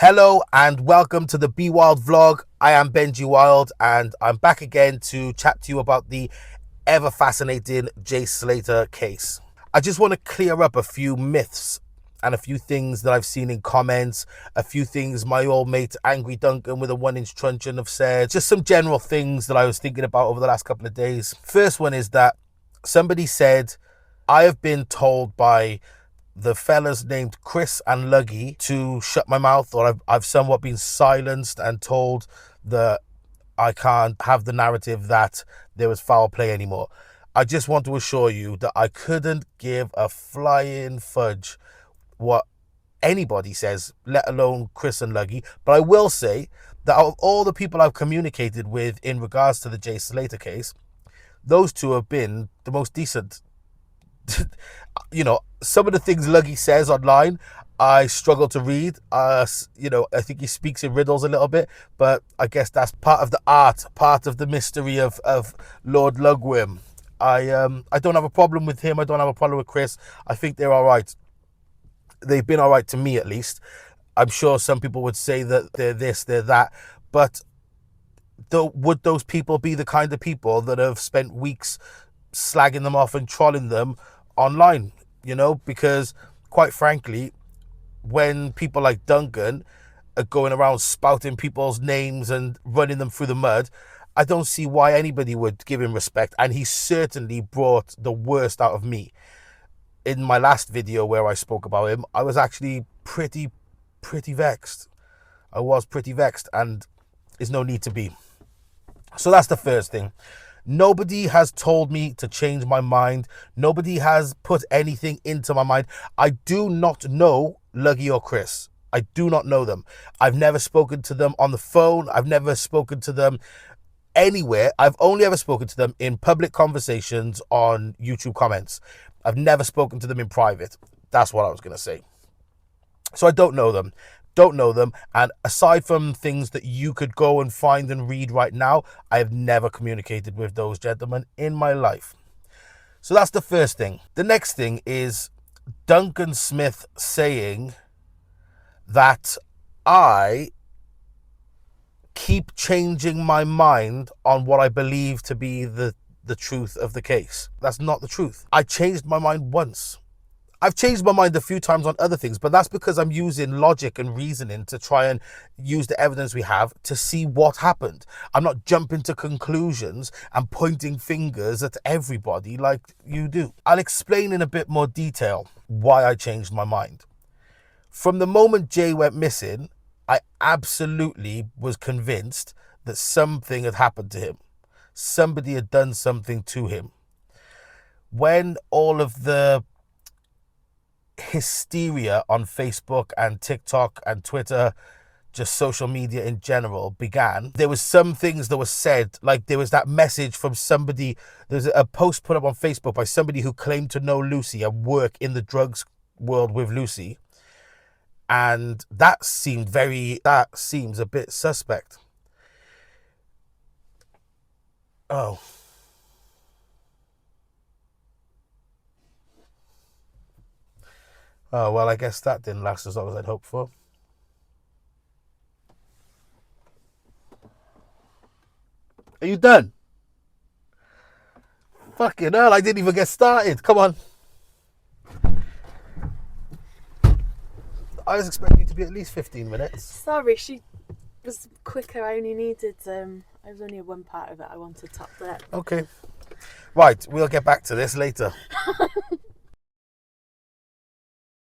Hello and welcome to the Be Wild vlog. I am Benji Wild and I'm back again to chat to you about the ever fascinating Slater case. I just want to clear up a few myths and a few things that I've seen in comments, a few things my old mate Angry Duncan with a 1-inch truncheon have said, just some general things that I was thinking about over the last couple of days. First one is that somebody said, I have been told by the fellas named Chris and Luggy to shut my mouth, or I've somewhat been silenced and told that I can't have the narrative that there was foul play anymore. I just want to assure you that I couldn't give a flying fudge what anybody says, let alone Chris and Luggy. But I will say that out of all the people I've communicated with in regards to the Slater case, those two have been the most decent. You know, some of the things Luggy says online, I struggle to read. I think he speaks in riddles a little bit, but I guess that's part of the art, part of the mystery of Lord Lugwim. I don't have a problem with him. I don't have a problem with Chris. I think they're all right. They've been all right to me, at least. I'm sure some people would say that they're this, they're that, but would those people be the kind of people that have spent weeks slagging them off and trolling them online? You know, because quite frankly, when people like Duncan are going around spouting people's names and running them through the mud, I don't see why anybody would give him respect. And he certainly brought the worst out of me. In my last video where I spoke about him, I was actually pretty vexed. I was pretty vexed, and there's no need to be. So that's the first thing. Nobody has told me to change my mind. Nobody has put anything into my mind. I do not know Luggy or Chris. I do not know them. I've never spoken to them on the phone. I've never spoken to them anywhere. I've only ever spoken to them in public conversations on YouTube comments. I've never spoken to them in private. That's what I was going to say. So I don't know them. And aside from things that you could go and find and read right now, I have never communicated with those gentlemen in my life. So that's the first thing. The next thing is Duncan Smith saying that I keep changing my mind on what I believe to be the truth of the case. That's not the truth. I changed my mind once. I've changed my mind a few times on other things, but that's because I'm using logic and reasoning to try and use the evidence we have to see what happened. I'm not jumping to conclusions and pointing fingers at everybody like you do. I'll explain in a bit more detail why I changed my mind. From the moment Jay went missing, I absolutely was convinced that something had happened to him. Somebody had done something to him. When all of the hysteria on Facebook and TikTok and Twitter, just social media in general, began, there was some things that were said, like there was that message from somebody. There's a post put up on Facebook by somebody who claimed to know Lucy and work in the drugs world with Lucy, and that seems a bit suspect. Oh, well, I guess that didn't last as long as I'd hoped for. Are you done? Fucking hell, I didn't even get started. Come on. I was expecting it to be at least 15 minutes. Sorry, she was quicker. I only needed, I was only one part of it I wanted top lip. Okay. Right, we'll get back to this later.